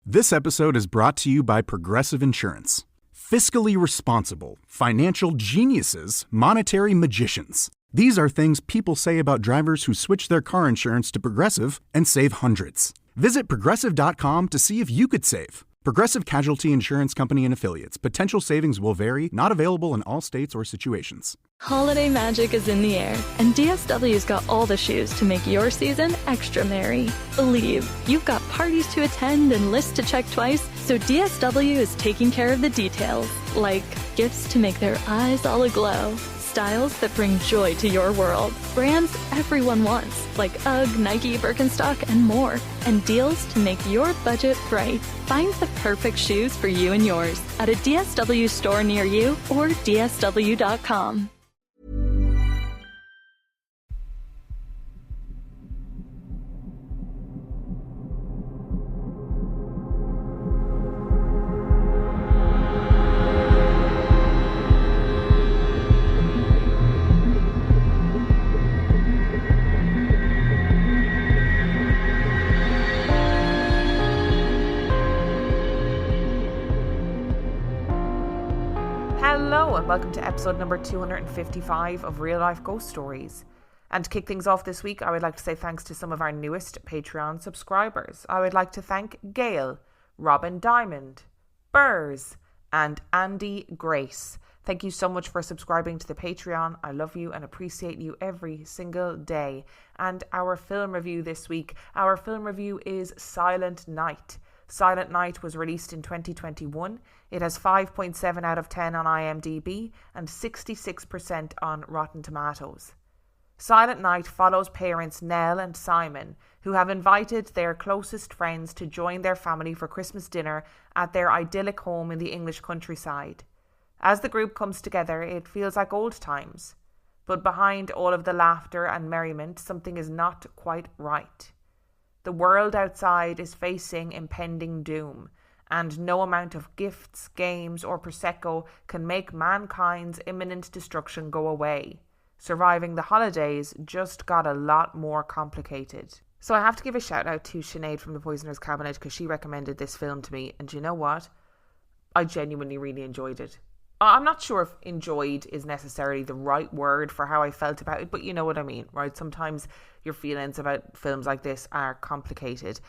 This episode is brought to you by Progressive Insurance. Fiscally responsible, financial geniuses, monetary magicians. These are things people say about drivers who switch their car insurance to Progressive and save hundreds. Visit Progressive.com to see if you could save. Progressive Casualty Insurance Company and Affiliates. Potential savings will vary, not available in all states or situations. Holiday magic is in the air, and DSW's got all the shoes to make your season extra merry. Believe, you've got parties to attend and lists to check twice, so DSW is taking care of the details, like gifts to make their eyes all aglow, styles that bring joy to your world, brands everyone wants, like UGG, Nike, Birkenstock, and more, and deals to make your budget bright. Find the perfect shoes for you and yours at a DSW store near you or dsw.com. Hello and welcome to episode number 255 of Real Life Ghost Stories. And to kick things off this week, I would like to say thanks to some of our newest Patreon subscribers. I would like to thank Gail, Robin Diamond, Burrs, and Andy Grace. Thank you so much for subscribing to the Patreon. I love you and appreciate you every single day. And our film review this week, our film review is Silent Night. Silent Night was released in 2021. It has 5.7 out of 10 on IMDb and 66% on Rotten Tomatoes. Silent Night follows parents Nell and Simon, who have invited their closest friends to join their family for Christmas dinner at their idyllic home in the English countryside. As the group comes together, it feels like old times. But behind all of the laughter and merriment, something is not quite right. The world outside is facing impending doom, and no amount of gifts, games, or Prosecco can make mankind's imminent destruction go away. Surviving the holidays just got a lot more complicated. So I have to give a shout out to Sinead from the Poisoner's Cabinet because she recommended this film to me, and you know what? I genuinely really enjoyed it. I'm not sure if enjoyed is necessarily the right word for how I felt about it, but you know what I mean, right? Sometimes your feelings about films like this are complicated.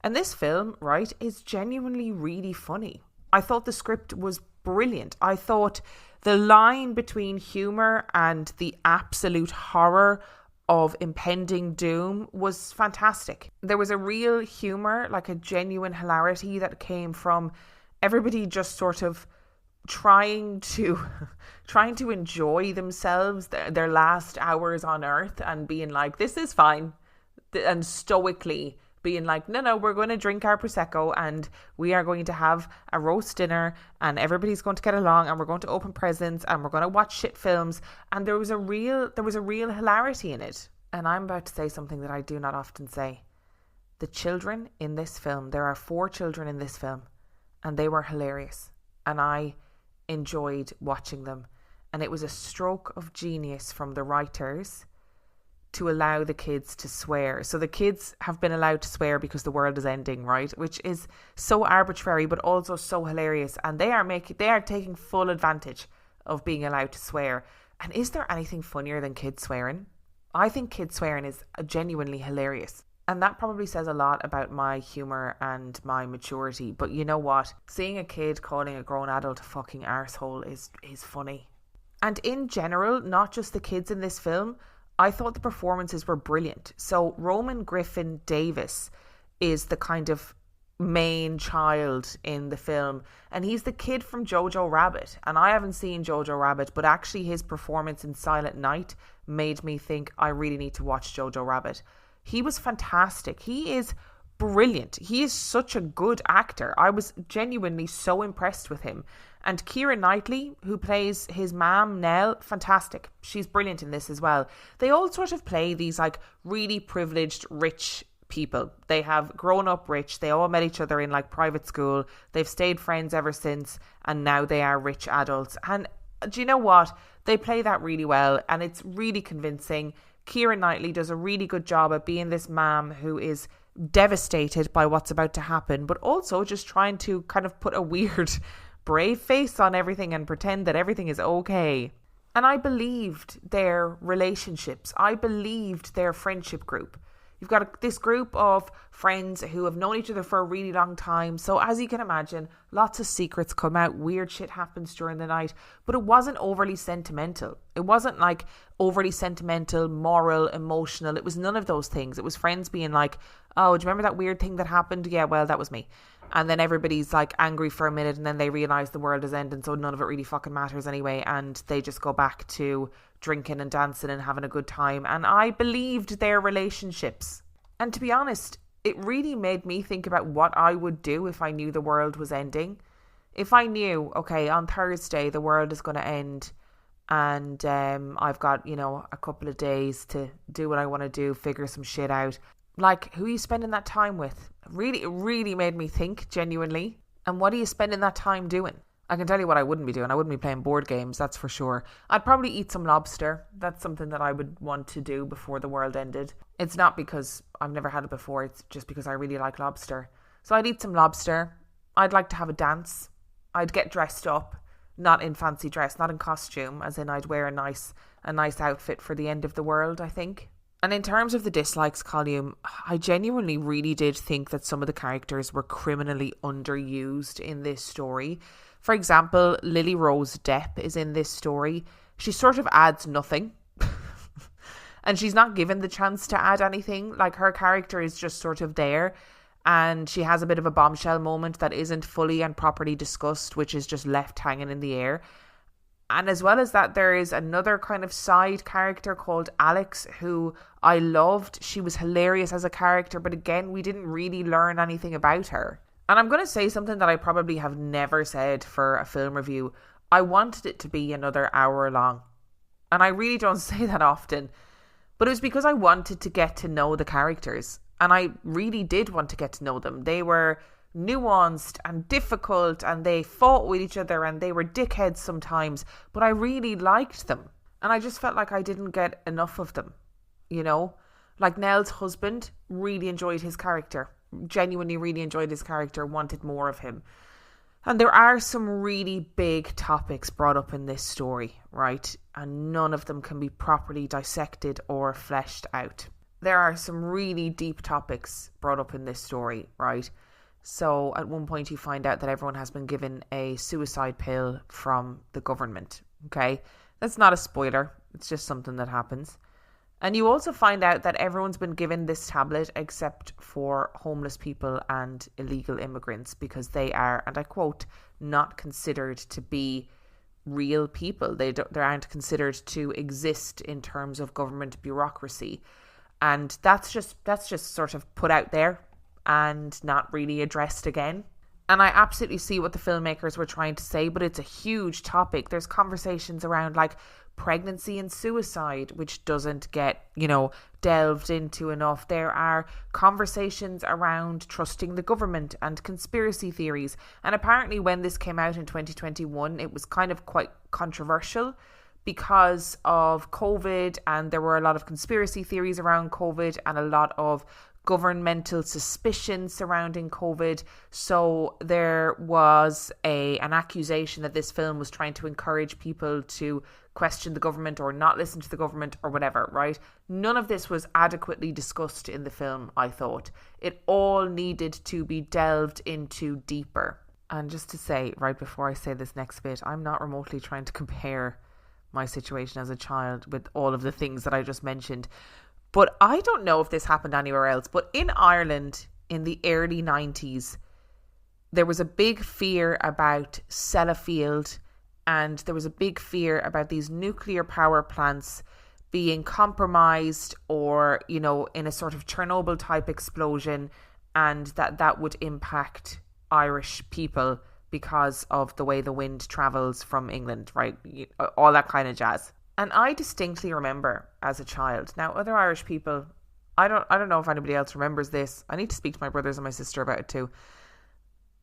And this film, right, is genuinely really funny. I thought the script was brilliant. I thought the line between humour and the absolute horror of impending doom was fantastic. There was a real humour, like a genuine hilarity that came from everybody just sort of trying to enjoy themselves, their last hours on earth, and being like, this is fine, and stoically being like, no, we're going to drink our Prosecco and we are going to have a roast dinner and everybody's going to get along and we're going to open presents and we're going to watch shit films. And there was a real hilarity in it. And I'm about to say something that I do not often say. The children in this film, there are 4 children in this film, and they were hilarious. And I enjoyed watching them, and it was a stroke of genius from the writers to allow the kids to swear. So the kids have been allowed to swear because the world is ending, right? Which is so arbitrary but also so hilarious, and they are taking full advantage of being allowed to swear. And is there anything funnier than kids swearing? I think kids swearing is genuinely hilarious. And that probably says a lot about my humour and my maturity. But you know what? Seeing a kid calling a grown adult a fucking arsehole is funny. And in general, not just the kids in this film, I thought the performances were brilliant. So Roman Griffin Davis is the kind of main child in the film. And he's the kid from Jojo Rabbit. And I haven't seen Jojo Rabbit, but actually his performance in Silent Night made me think I really need to watch Jojo Rabbit. He was fantastic. He is brilliant. He is such a good actor. I was genuinely so impressed with him. And Keira Knightley, who plays his mom, Nell, fantastic. She's brilliant in this as well. They all sort of play these like really privileged, rich people. They have grown up rich. They all met each other in like private school. They've stayed friends ever since. And now they are rich adults. And do you know what? They play that really well. And it's really convincing. Keira Knightley does a really good job at being this mom who is devastated by what's about to happen, but also just trying to kind of put a weird brave face on everything and pretend that everything is okay. And I believed their relationships. I believed their friendship group. You've got this group of friends who have known each other for a really long time. So as you can imagine, lots of secrets come out. Weird shit happens during the night. But it wasn't overly sentimental. It wasn't like overly sentimental, moral, emotional. It was none of those things. It was friends being like, oh, do you remember that weird thing that happened? Yeah, well, that was me. And then everybody's like angry for a minute and then they realise the world is ending. So none of it really fucking matters anyway. And they just go back to drinking and dancing and having a good time. And I believed their relationships. And to be honest, it really made me think about what I would do if I knew the world was ending. If I knew, okay, on Thursday the world is going to end and I've got, a couple of days to do what I want to do, figure some shit out. Like, who are you spending that time with? It really made me think, genuinely. And what are you spending that time doing? I can tell you what I wouldn't be doing. I wouldn't be playing board games, that's for sure. I'd probably eat some lobster. That's something that I would want to do before the world ended. It's not because I've never had it before. It's just because I really like lobster. So I'd eat some lobster. I'd like to have a dance. I'd get dressed up. Not in fancy dress, not in costume. As in I'd wear a nice outfit for the end of the world, I think. And in terms of the dislikes column, I genuinely really did think that some of the characters were criminally underused in this story. For example, Lily Rose Depp is in this story. She sort of adds nothing. And she's not given the chance to add anything. Like, her character is just sort of there. And she has a bit of a bombshell moment that isn't fully and properly discussed, which is just left hanging in the air. And as well as that, there is another kind of side character called Alex, who I loved. She was hilarious as a character, but again, we didn't really learn anything about her. And I'm going to say something that I probably have never said for a film review. I wanted it to be another hour long. And I really don't say that often. But it was because I wanted to get to know the characters. And I really did want to get to know them. They were nuanced and difficult and they fought with each other and they were dickheads sometimes. But I really liked them. And I just felt like I didn't get enough of them. Like Nell's husband, really enjoyed his character. Genuinely really enjoyed his character, wanted more of him. And there are some really big topics brought up in this story, right? And none of them can be properly dissected or fleshed out. There are some really deep topics brought up in this story, right? So at one point you find out that everyone has been given a suicide pill from the government, okay? That's not a spoiler. It's just something that happens. And you also find out that everyone's been given this tablet except for homeless people and illegal immigrants because they are, and I quote, not considered to be real people. They aren't considered to exist in terms of government bureaucracy. And that's just sort of put out there and not really addressed again. And I absolutely see what the filmmakers were trying to say, but it's a huge topic. There's conversations around like pregnancy and suicide, which doesn't get, delved into enough. There are conversations around trusting the government and conspiracy theories. And apparently when this came out in 2021, it was kind of quite controversial because of COVID, and there were a lot of conspiracy theories around COVID and a lot of governmental suspicion surrounding COVID. So there was an accusation that this film was trying to encourage people to question the government or not listen to the government or whatever, right? None of this was adequately discussed in the film, I thought. It all needed to be delved into deeper. And just to say, right before I say this next bit, I'm not remotely trying to compare my situation as a child with all of the things that I just mentioned. But I don't know if this happened anywhere else, but in Ireland in the early 90s, there was a big fear about Sellafield, and there was a big fear about these nuclear power plants being compromised or, in a sort of Chernobyl type explosion, and that would impact Irish people because of the way the wind travels from England, right? All that kind of jazz. And I distinctly remember as a child, now other Irish people, I don't know if anybody else remembers this. I need to speak to my brothers and my sister about it too.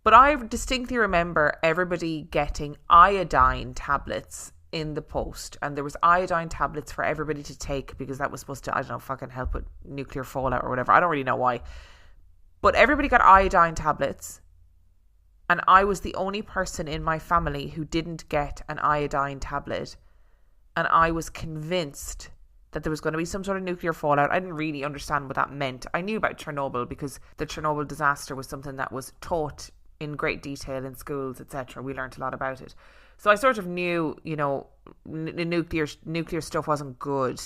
But I distinctly remember everybody getting iodine tablets in the post. And there was iodine tablets for everybody to take because that was supposed to, fucking help with nuclear fallout or whatever. I don't really know why. But everybody got iodine tablets. And I was the only person in my family who didn't get an iodine tablet. And I was convinced that there was going to be some sort of nuclear fallout. I didn't really understand what that meant. I knew about Chernobyl because the Chernobyl disaster was something that was taught in great detail in schools, etc. We learned a lot about it. So I sort of knew, you know, nuclear stuff wasn't good.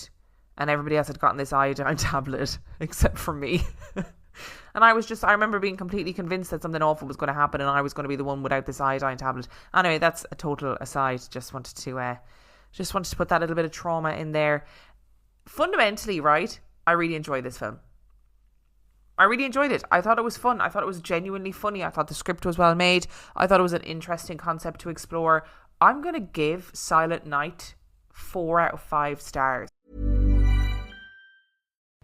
And everybody else had gotten this iodine tablet, except for me. And I remember being completely convinced that something awful was going to happen and I was going to be the one without this iodine tablet. Anyway, that's a total aside. Just wanted to put that little bit of trauma in there. Fundamentally, right, I really enjoyed this film. I really enjoyed it. I thought it was fun. I thought it was genuinely funny. I thought the script was well made. I thought it was an interesting concept to explore. I'm going to give Silent Night 4 out of 5 stars.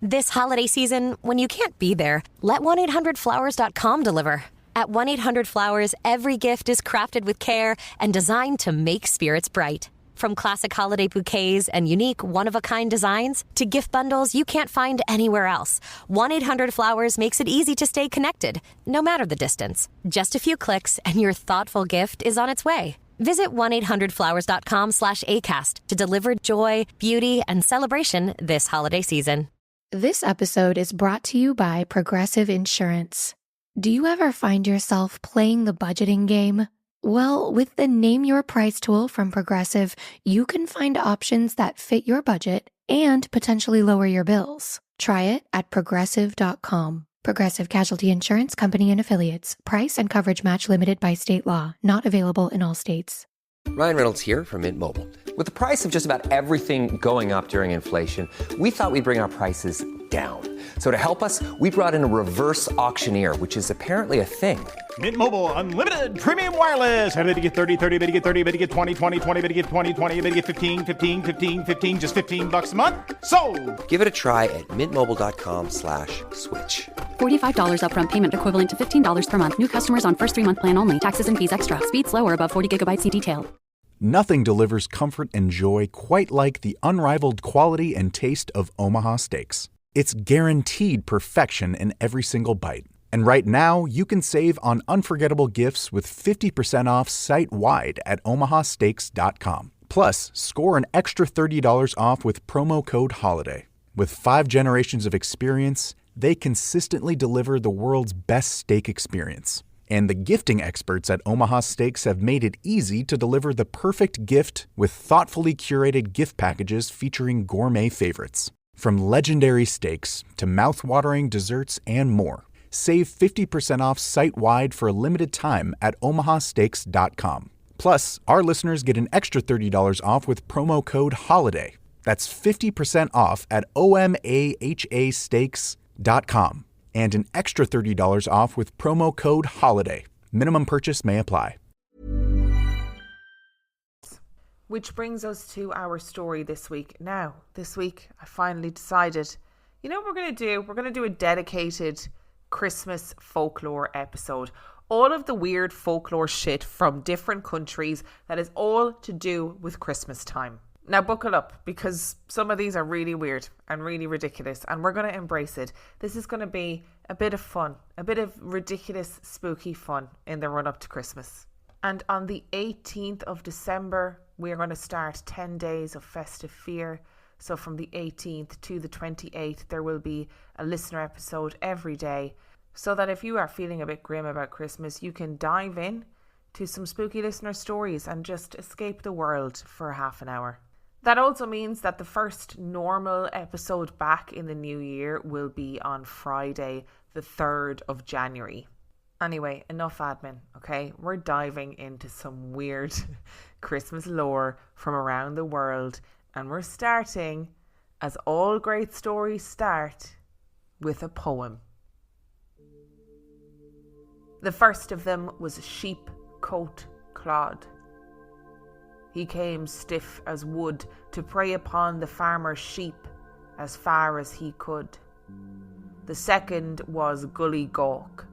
This holiday season, when you can't be there, let 1-800-Flowers.com deliver. At 1-800-Flowers, every gift is crafted with care and designed to make spirits bright. From classic holiday bouquets and unique one-of-a-kind designs to gift bundles you can't find anywhere else, 1-800-Flowers makes it easy to stay connected, no matter the distance. Just a few clicks and your thoughtful gift is on its way. Visit 1-800-Flowers.com/ACAST to deliver joy, beauty, and celebration this holiday season. This episode is brought to you by Progressive Insurance. Do you ever find yourself playing the budgeting game? Well, with the Name Your Price tool from Progressive, you can find options that fit your budget and potentially lower your bills. Try it at Progressive.com. Progressive Casualty Insurance Company and Affiliates. Price and coverage match limited by state law. Not available in all states. Ryan Reynolds here from Mint Mobile. With the price of just about everything going up during inflation, we thought we'd bring our prices down. So to help us, we brought in a reverse auctioneer, which is apparently a thing. Mint Mobile Unlimited Premium Wireless. How to get 30, 30, bit to get 30, bit to get 20, 20, 20, bit to get 20, 20, bit to get 15, 15, 15, 15, just $15 a month? Sold! Give it a try at mintmobile.com/switch. $45 upfront payment equivalent to $15 per month. New customers on first 3-month plan only. Taxes and fees extra. Speed slower above 40 gigabytes. See detail. Nothing delivers comfort and joy quite like the unrivaled quality and taste of Omaha Steaks. It's guaranteed perfection in every single bite. And right now, you can save on unforgettable gifts with 50% off site-wide at omahasteaks.com. Plus, score an extra $30 off with promo code HOLIDAY. With 5 generations of experience, they consistently deliver the world's best steak experience. And the gifting experts at Omaha Steaks have made it easy to deliver the perfect gift with thoughtfully curated gift packages featuring gourmet favorites. From legendary steaks to mouth-watering desserts and more. Save 50% off site-wide for a limited time at omahasteaks.com. Plus, our listeners get an extra $30 off with promo code HOLIDAY. That's 50% off at omahasteaks.com. And an extra $30 off with promo code HOLIDAY. Minimum purchase may apply. Which brings us to our story this week. Now, this week, I finally decided, you know what we're going to do? We're going to do a dedicated Christmas folklore episode. All of the weird folklore shit from different countries that is all to do with Christmas time. Now buckle up, because some of these are really weird and really ridiculous, and we're going to embrace it. This is going to be a bit of fun, a bit of ridiculous, spooky fun in the run up to Christmas. And on the 18th of December, we're going to start 10 days of festive fear. So from the 18th to the 28th, there will be a listener episode every day, so that if you are feeling a bit grim about Christmas, you can dive in to some spooky listener stories and just escape the world for half an hour. That also means that the first normal episode back in the new year will be on Friday, the 3rd of January. Anyway, enough admin, okay? We're diving into some weird Christmas lore from around the world, and we're starting, as all great stories start, with a poem. The first of them was Sheep Coat Clod. He came stiff as wood to prey upon the farmer's sheep as far as he could. The second was Gully Gawk,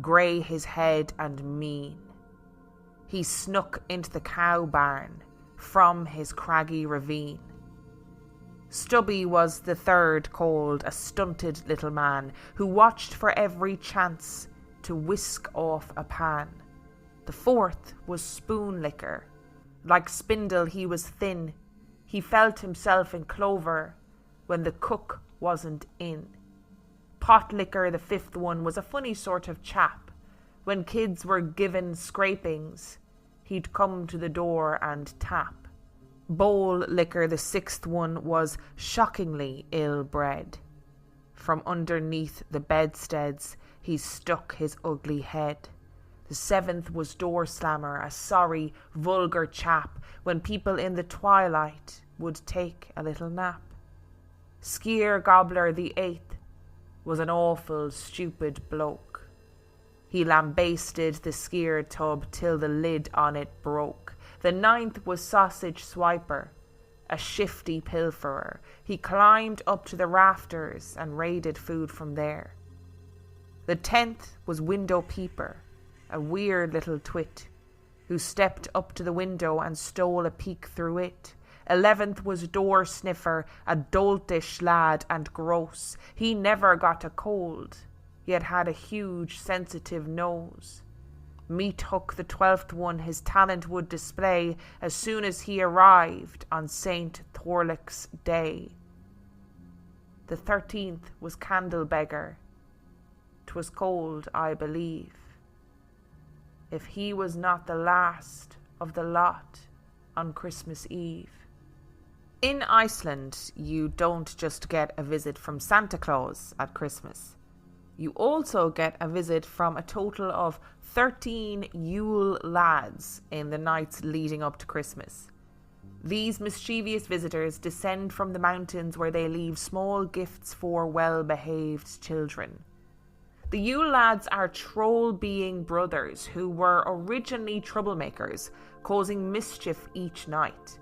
grey his head and mean. He snuck into the cow barn from his craggy ravine. Stubby was the third, called a stunted little man who watched for every chance to whisk off a pan. The fourth was Spoon Licker. Like Spindle he was thin. He felt himself in clover when the cook wasn't in. Pot Licker, the fifth one, was a funny sort of chap. When kids were given scrapings, he'd come to the door and tap. Bowl Licker, the sixth one, was shockingly ill-bred. From underneath the bedsteads he stuck his ugly head. The seventh was Door Slammer, a sorry, vulgar chap, when people in the twilight would take a little nap. Skeer Gobbler, the eighth, was an awful, stupid bloke. He lambasted the skeer tub till the lid on it broke. The ninth was Sausage Swiper, a shifty pilferer. He climbed up to the rafters and raided food from there. The 10th was Window Peeper, a weird little twit, who stepped up to the window and stole a peek through it. 11th was Door Sniffer, a doltish lad and gross. He never got a cold, yet had a huge sensitive nose. Meat Hook, the 12th one, his talent would display as soon as he arrived on St. Thorlick's Day. The 13th was Candle Beggar. 'Twas cold, I believe, if he was not the last of the lot on Christmas Eve. In Iceland, you don't just get a visit from Santa Claus at Christmas. You also get a visit from a total of 13 Yule Lads in the nights leading up to Christmas. These mischievous visitors descend from the mountains where they leave small gifts for well-behaved children. The Yule Lads are troll-being brothers who were originally troublemakers, causing mischief each night.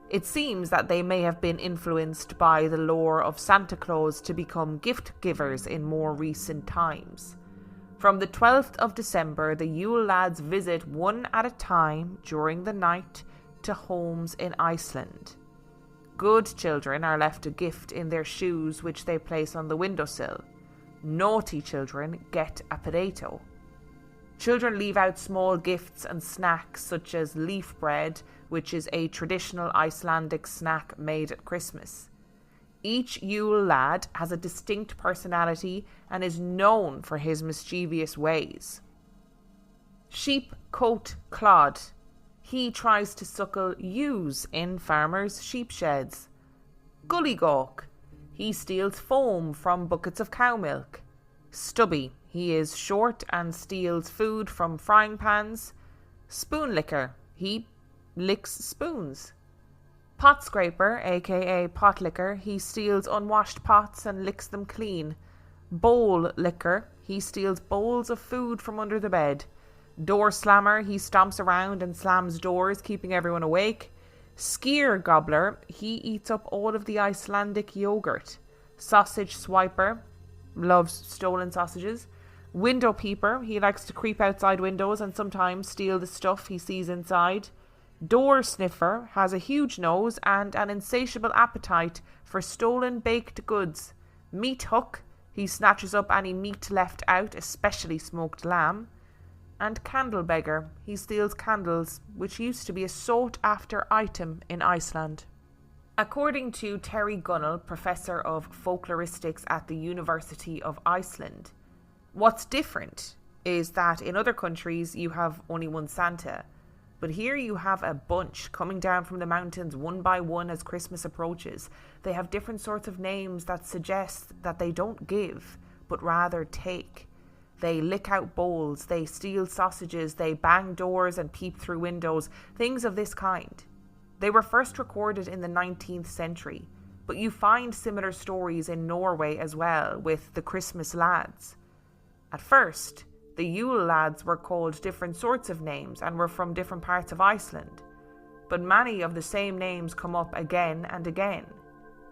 It seems that they may have been influenced by the lore of Santa Claus to become gift givers in more recent times. From the 12th of December, the Yule Lads visit one at a time during the night to homes in Iceland. Good children are left a gift in their shoes which they place on the windowsill. Naughty children get a potato. Children leave out small gifts and snacks such as leaf bread, which is a traditional Icelandic snack made at Christmas. Each Yule Lad has a distinct personality and is known for his mischievous ways. Sheep Coat Clod. He tries to suckle ewes in farmers' sheep sheds. Gullygawk. He steals foam from buckets of cow milk. Stubby. He is short and steals food from frying pans. Spoon Licker. He licks spoons. Pot Scraper, aka Pot Licker. He steals unwashed pots and licks them clean. Bowl Licker. He steals bowls of food from under the bed. Door Slammer. He stomps around and slams doors, keeping everyone awake. Skeer Gobbler. He eats up all of the Icelandic yogurt. Sausage Swiper. Loves stolen sausages. Window Peeper. He likes to creep outside windows and sometimes steal the stuff he sees inside. Door Sniffer has a huge nose and an insatiable appetite for stolen baked goods. Meat Hook. He snatches up any meat left out, especially smoked lamb. And Candle Beggar. He steals candles, which used to be a sought-after item in Iceland. According to Terry Gunnell, professor of folkloristics at the University of Iceland, what's different is that in other countries you have only one Santa, but here you have a bunch coming down from the mountains one by one as Christmas approaches. They have different sorts of names that suggest that they don't give, but rather take. They lick out bowls, they steal sausages, they bang doors and peep through windows, things of this kind. They were first recorded in the 19th century, but you find similar stories in Norway as well, with the Christmas Lads. At first, the Yule Lads were called different sorts of names and were from different parts of Iceland, but many of the same names come up again and again.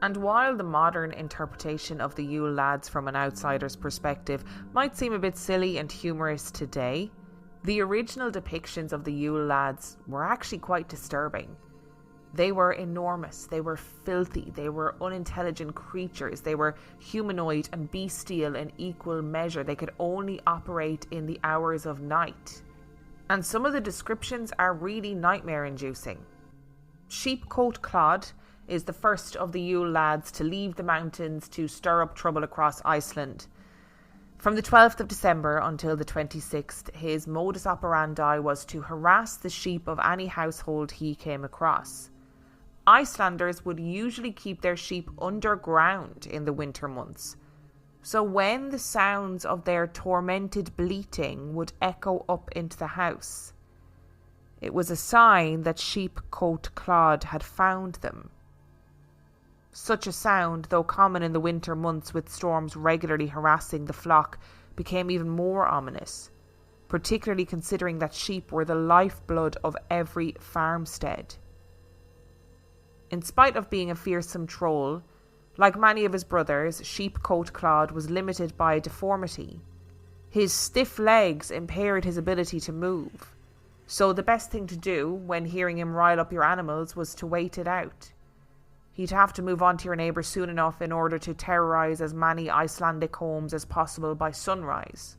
And while the modern interpretation of the Yule Lads from an outsider's perspective might seem a bit silly and humorous today, the original depictions of the Yule Lads were actually quite disturbing. They were enormous, they were filthy, they were unintelligent creatures, they were humanoid and bestial in equal measure. They could only operate in the hours of night. And some of the descriptions are really nightmare-inducing. Sheepcoat Clod is the first of the Yule Lads to leave the mountains to stir up trouble across Iceland. From the 12th of December until the 26th, his modus operandi was to harass the sheep of any household he came across. Icelanders would usually keep their sheep underground in the winter months, so when the sounds of their tormented bleating would echo up into the house, it was a sign that Sheepcoat Clod had found them. Such a sound, though common in the winter months with storms regularly harassing the flock, became even more ominous, particularly considering that sheep were the lifeblood of every farmstead. In spite of being a fearsome troll, like many of his brothers, Sheepcoat Clod was limited by deformity. His stiff legs impaired his ability to move, so the best thing to do when hearing him rile up your animals was to wait it out. He'd have to move on to your neighbour soon enough in order to terrorise as many Icelandic homes as possible by sunrise.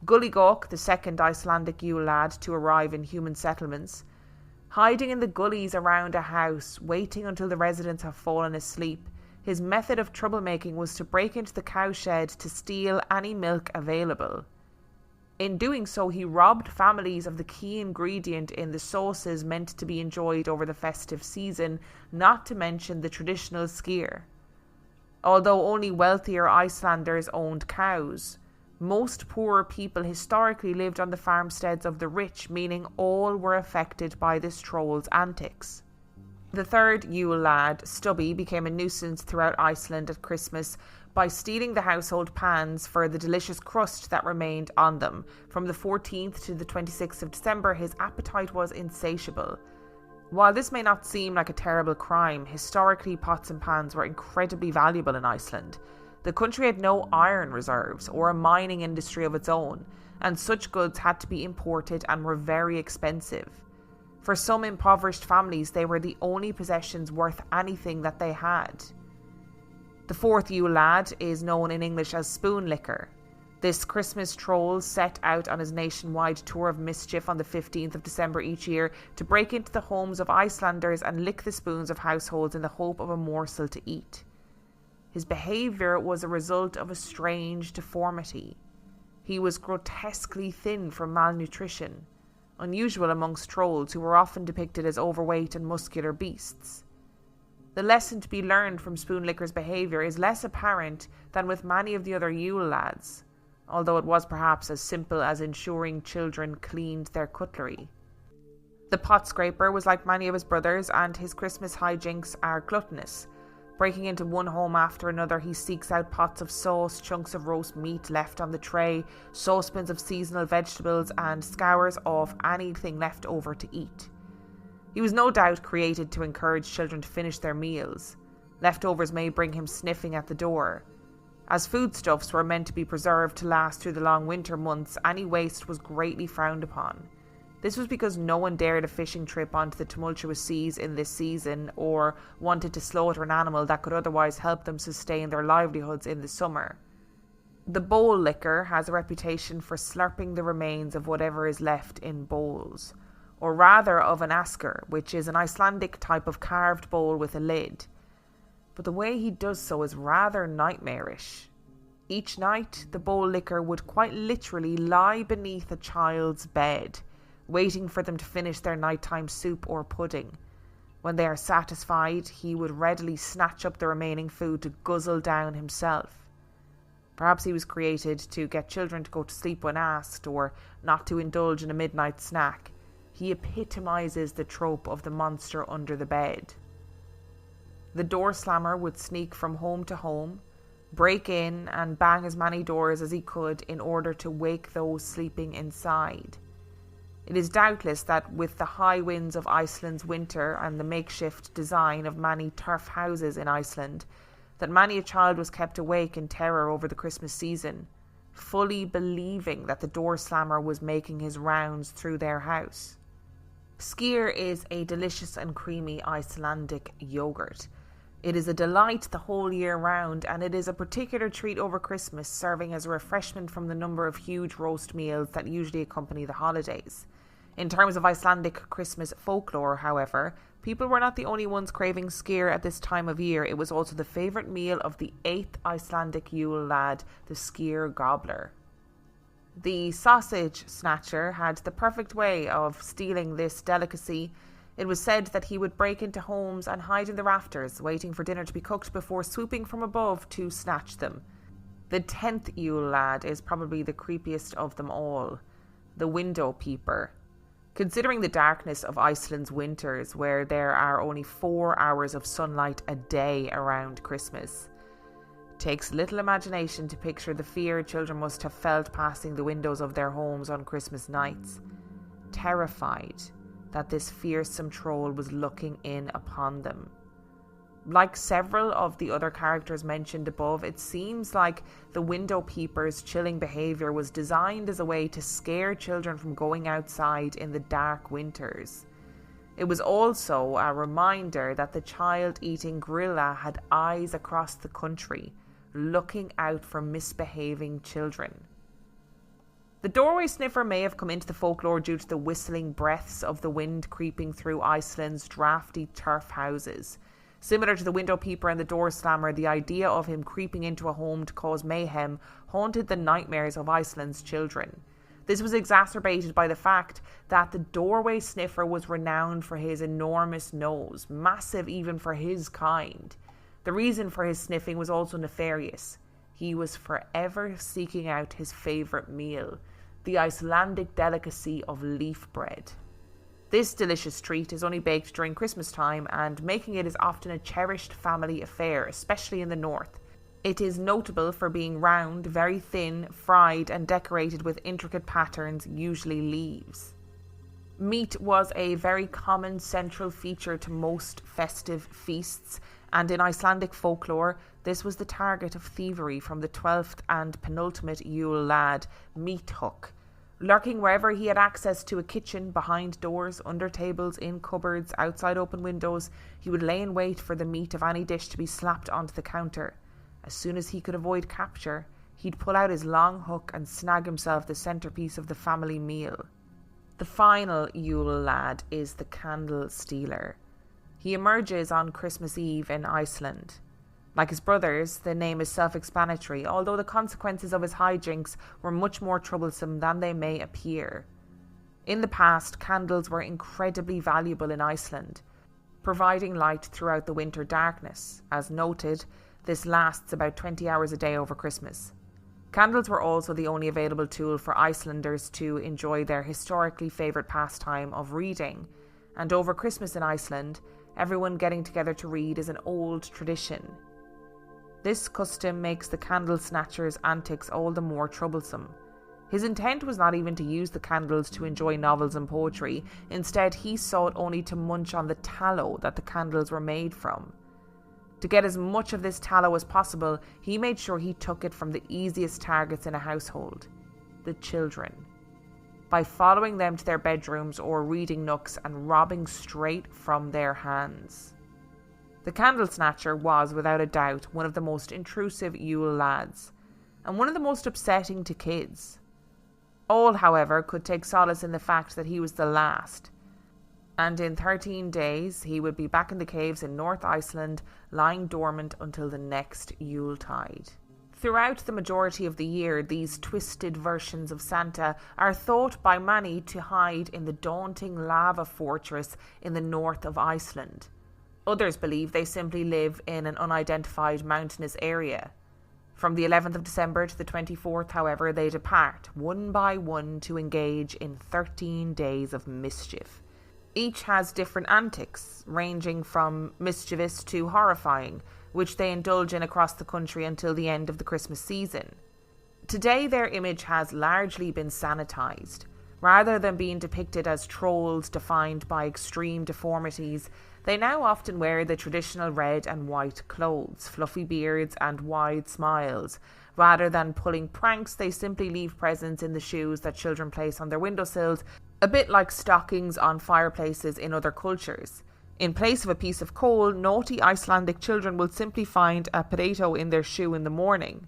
Gullygawk, the second Icelandic Yule Lad to arrive in human settlements, hiding in the gullies around a house, waiting until the residents have fallen asleep, his method of troublemaking was to break into the cowshed to steal any milk available. In doing so, he robbed families of the key ingredient in the sauces meant to be enjoyed over the festive season, not to mention the traditional skyr. Although only wealthier Icelanders owned cows, most poorer people historically lived on the farmsteads of the rich, meaning all were affected by this troll's antics. The third Yule Lad, Stubby, became a nuisance throughout Iceland at Christmas by stealing the household pans for the delicious crust that remained on them. From the 14th to the 26th of December, his appetite was insatiable. While this may not seem like a terrible crime, historically pots and pans were incredibly valuable in Iceland. The country had no iron reserves or a mining industry of its own, and such goods had to be imported and were very expensive. For some impoverished families, they were the only possessions worth anything that they had. The fourth Yule Lad is known in English as Spoon Licker. This Christmas troll set out on his nationwide tour of mischief on the 15th of December each year to break into the homes of Icelanders and lick the spoons of households in the hope of a morsel to eat. His behaviour was a result of a strange deformity. He was grotesquely thin from malnutrition, unusual amongst trolls who were often depicted as overweight and muscular beasts. The lesson to be learned from Spoonlicker's behaviour is less apparent than with many of the other Yule Lads, although it was perhaps as simple as ensuring children cleaned their cutlery. The pot scraper was like many of his brothers, and his Christmas hijinks are gluttonous. Breaking into one home after another, he seeks out pots of sauce, chunks of roast meat left on the tray, saucepans of seasonal vegetables, and scours off anything left over to eat. He was no doubt created to encourage children to finish their meals. Leftovers may bring him sniffing at the door. As foodstuffs were meant to be preserved to last through the long winter months, any waste was greatly frowned upon. This was because no one dared a fishing trip onto the tumultuous seas in this season, or wanted to slaughter an animal that could otherwise help them sustain their livelihoods in the summer. The bowl licker has a reputation for slurping the remains of whatever is left in bowls, or rather of an asker, which is an Icelandic type of carved bowl with a lid. But the way he does so is rather nightmarish. Each night, the bowl licker would quite literally lie beneath a child's bed, waiting for them to finish their nighttime soup or pudding. When they are satisfied, he would readily snatch up the remaining food to guzzle down himself. Perhaps he was created to get children to go to sleep when asked, or not to indulge in a midnight snack. He epitomizes the trope of the monster under the bed. The door slammer would sneak from home to home, break in and bang as many doors as he could in order to wake those sleeping inside. It is doubtless that with the high winds of Iceland's winter and the makeshift design of many turf houses in Iceland, that many a child was kept awake in terror over the Christmas season, fully believing that the door slammer was making his rounds through their house. Skyr is a delicious and creamy Icelandic yogurt. It is a delight the whole year round, and it is a particular treat over Christmas, serving as a refreshment from the number of huge roast meals that usually accompany the holidays. In terms of Icelandic Christmas folklore, however, people were not the only ones craving skyr at this time of year. It was also the favourite meal of the 8th Icelandic Yule Lad, the skyr gobbler. The sausage snatcher had the perfect way of stealing this delicacy. It was said that he would break into homes and hide in the rafters, waiting for dinner to be cooked before swooping from above to snatch them. The 10th Yule Lad is probably the creepiest of them all, the window peeper. Considering the darkness of Iceland's winters, where there are only 4 hours of sunlight a day around Christmas, takes little imagination to picture the fear children must have felt passing the windows of their homes on Christmas nights, terrified that this fearsome troll was looking in upon them. Like several of the other characters mentioned above, it seems like the window peeper's chilling behaviour was designed as a way to scare children from going outside in the dark winters. It was also a reminder that the child-eating Gryla had eyes across the country, looking out for misbehaving children. The doorway sniffer may have come into the folklore due to the whistling breaths of the wind creeping through Iceland's drafty turf houses. Similar to the window peeper and the door slammer, the idea of him creeping into a home to cause mayhem haunted the nightmares of Iceland's children. This was exacerbated by the fact that the doorway sniffer was renowned for his enormous nose, massive even for his kind. The reason for his sniffing was also nefarious. He was forever seeking out his favourite meal, the Icelandic delicacy of leaf bread. This delicious treat is only baked during Christmas time, and making it is often a cherished family affair, especially in the north. It is notable for being round, very thin, fried and decorated with intricate patterns, usually leaves. Meat was a very common central feature to most festive feasts, and in Icelandic folklore, this was the target of thievery from the 12th and penultimate Yule Lad, Meat Hook. Lurking wherever he had access to a kitchen, behind doors, under tables, in cupboards, outside open windows, he would lay in wait for the meat of any dish to be slapped onto the counter. As soon as he could avoid capture, he'd pull out his long hook and snag himself the centrepiece of the family meal. The final Yule Lad is the candle stealer. He emerges on Christmas Eve in Iceland. Like his brothers, the name is self-explanatory, although the consequences of his hijinks were much more troublesome than they may appear. In the past, candles were incredibly valuable in Iceland, providing light throughout the winter darkness. As noted, this lasts about 20 hours a day over Christmas. Candles were also the only available tool for Icelanders to enjoy their historically favourite pastime of reading, and over Christmas in Iceland, everyone getting together to read is an old tradition. This custom makes the candle snatcher's antics all the more troublesome. His intent was not even to use the candles to enjoy novels and poetry. Instead, he sought only to munch on the tallow that the candles were made from. To get as much of this tallow as possible, he made sure he took it from the easiest targets in a household, the children, by following them to their bedrooms or reading nooks and robbing straight from their hands. The candle snatcher was, without a doubt, one of the most intrusive Yule Lads, and one of the most upsetting to kids. All, however, could take solace in the fact that he was the last, and in 13 days he would be back in the caves in North Iceland, lying dormant until the next Yuletide. Throughout the majority of the year, these twisted versions of Santa are thought by many to hide in the daunting lava fortress in the north of Iceland. Others believe they simply live in an unidentified mountainous area. From the 11th of December to the 24th, however, they depart one by one to engage in 13 days of mischief. Each has different antics, ranging from mischievous to horrifying, which they indulge in across the country until the end of the Christmas season. Today their image has largely been sanitised. Rather than being depicted as trolls defined by extreme deformities, they now often wear the traditional red and white clothes, fluffy beards and wide smiles. Rather than pulling pranks, they simply leave presents in the shoes that children place on their windowsills A bit like stockings on fireplaces in other cultures. In place of a piece of coal, naughty Icelandic children will simply find a potato in their shoe in the morning.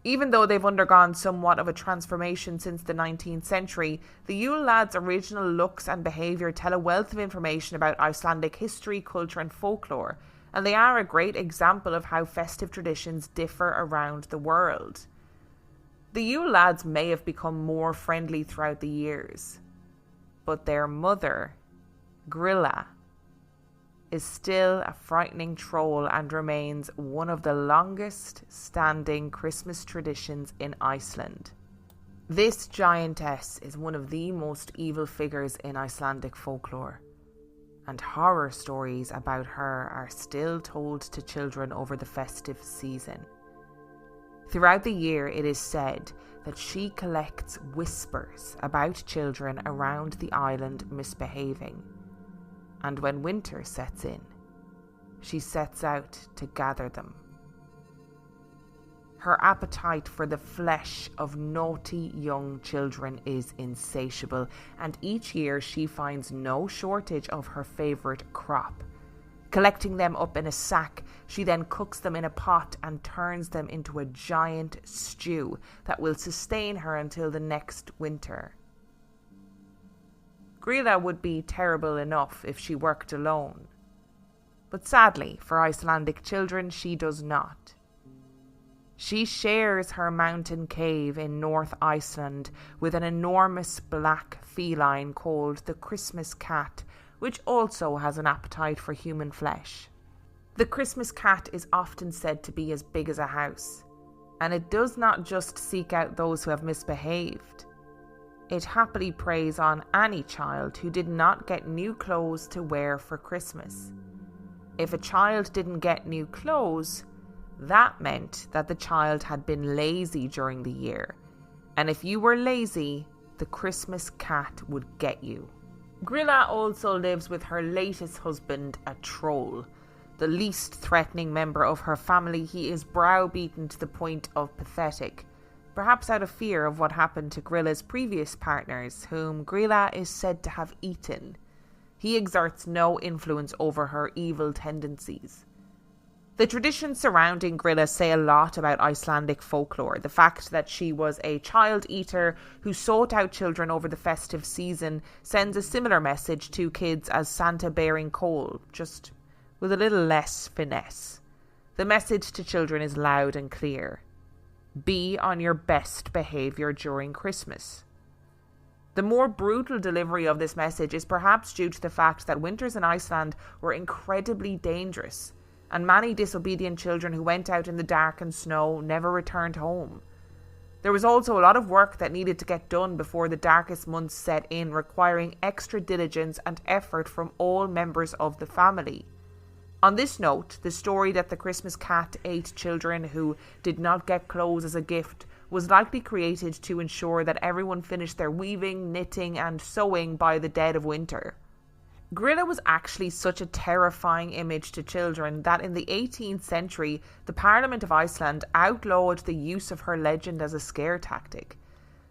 Even though they've undergone somewhat of a transformation since the 19th century, the Yule Lads' original looks and behaviour tell a wealth of information about Icelandic history, culture and folklore, and they are a great example of how festive traditions differ around the world. The Yule Lads may have become more friendly throughout the years, but their mother, Gryla, is still a frightening troll and remains one of the longest standing Christmas traditions in Iceland. This giantess is one of the most evil figures in Icelandic folklore, and horror stories about her are still told to children over the festive season. Throughout the year, it is said that she collects whispers about children around the island misbehaving, and when winter sets in, she sets out to gather them. Her appetite for the flesh of naughty young children is insatiable, and each year she finds no shortage of her favourite crop. Collecting them up in a sack, she then cooks them in a pot and turns them into a giant stew that will sustain her until the next winter. Gryla would be terrible enough if she worked alone, but sadly for Icelandic children she does not. She shares her mountain cave in North Iceland with an enormous black feline called the Christmas cat, which also has an appetite for human flesh. The Christmas cat is often said to be as big as a house, and it does not just seek out those who have misbehaved. It happily preys on any child who did not get new clothes to wear for Christmas. If a child didn't get new clothes, that meant that the child had been lazy during the year, and if you were lazy, the Christmas cat would get you. Gryla also lives with her latest husband, a troll. The least threatening member of her family, he is browbeaten to the point of pathetic, perhaps out of fear of what happened to Gryla's previous partners, whom Gryla is said to have eaten. He exerts no influence over her evil tendencies. The traditions surrounding Gryla say a lot about Icelandic folklore. The fact that she was a child eater who sought out children over the festive season sends a similar message to kids as Santa bearing coal, just with a little less finesse. The message to children is loud and clear. Be on your best behaviour during Christmas. The more brutal delivery of this message is perhaps due to the fact that winters in Iceland were incredibly dangerous, and many disobedient children who went out in the dark and snow never returned home. There was also a lot of work that needed to get done before the darkest months set in, requiring extra diligence and effort from all members of the family. On this note, the story that the Christmas cat ate children who did not get clothes as a gift was likely created to ensure that everyone finished their weaving, knitting and sewing by the dead of winter. Gryla was actually such a terrifying image to children that in the 18th century, the Parliament of Iceland outlawed the use of her legend as a scare tactic.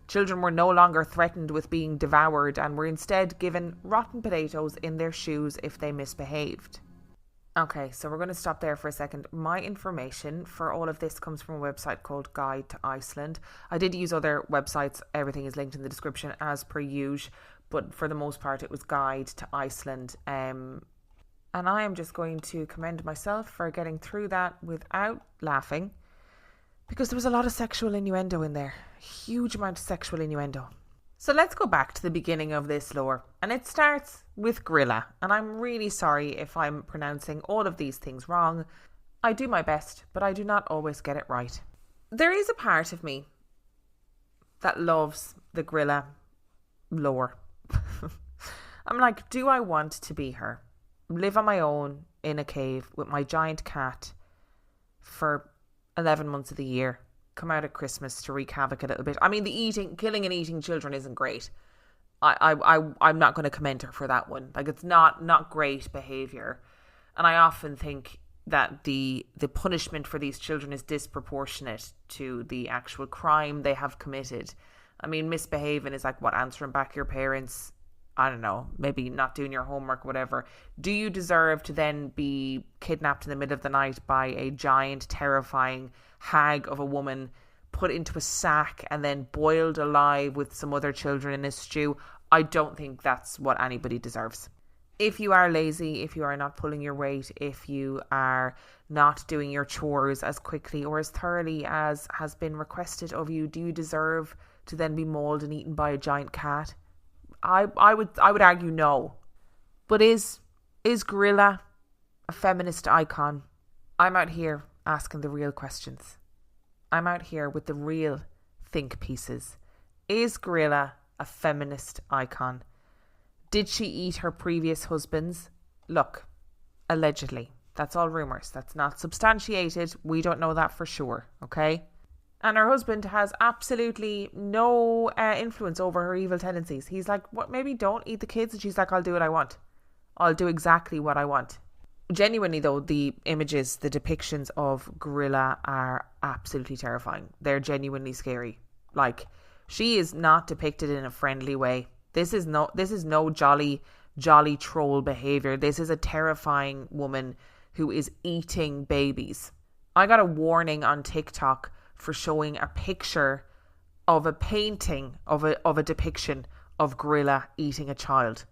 Children were no longer threatened with being devoured and were instead given rotten potatoes in their shoes if they misbehaved. Okay, so we're going to stop there for a second. My information for all of this comes from a website called Guide to Iceland. I did use other websites. Everything is linked in the description as per usual. But for the most part, it was Guide to Iceland. And I am just going to commend myself for getting through that without laughing, because there was a lot of sexual innuendo in there. A huge amount of sexual innuendo. So let's go back to the beginning of this lore. And it starts with Gryla. And I'm really sorry if I'm pronouncing all of these things wrong. I do my best, but I do not always get it right. There is a part of me that loves the Gryla lore. I'm like, do I want to be her? Live on my own in a cave with my giant cat for 11 months of the year. Come out at Christmas to wreak havoc a little bit. I mean, killing and eating children isn't great. I'm not going to commend her for that one. Like, it's not great behaviour. And I often think that the punishment for these children is disproportionate to the actual crime they have committed. I mean, misbehaving is like, what, answering back your parents? I don't know, maybe not doing your homework, whatever. Do you deserve to then be kidnapped in the middle of the night by a giant, terrifying hag of a woman, put into a sack and then boiled alive with some other children in a stew? I don't think that's what anybody deserves. If you are lazy, if you are not pulling your weight, if you are not doing your chores as quickly or as thoroughly as has been requested of you, do you deserve to then be mauled and eaten by a giant cat? I would argue no. But is Gryla a feminist icon? I'm out here asking the real questions. I'm out here with the real think pieces. Is Gryla a feminist icon? Did she eat her previous husbands? Look, allegedly. That's all rumours. That's not substantiated. We don't know that for sure, okay? And her husband has absolutely no influence over her evil tendencies. He's like, what, maybe don't eat the kids? And she's like, I'll do what I want. I'll do exactly what I want. Genuinely, though, the images, the depictions of Gryla are absolutely terrifying. They're genuinely scary. Like, she is not depicted in a friendly way. This is no jolly troll behaviour. This is a terrifying woman who is eating babies. I got a warning on TikTok for showing a picture of a painting of a depiction of Gryla eating a child.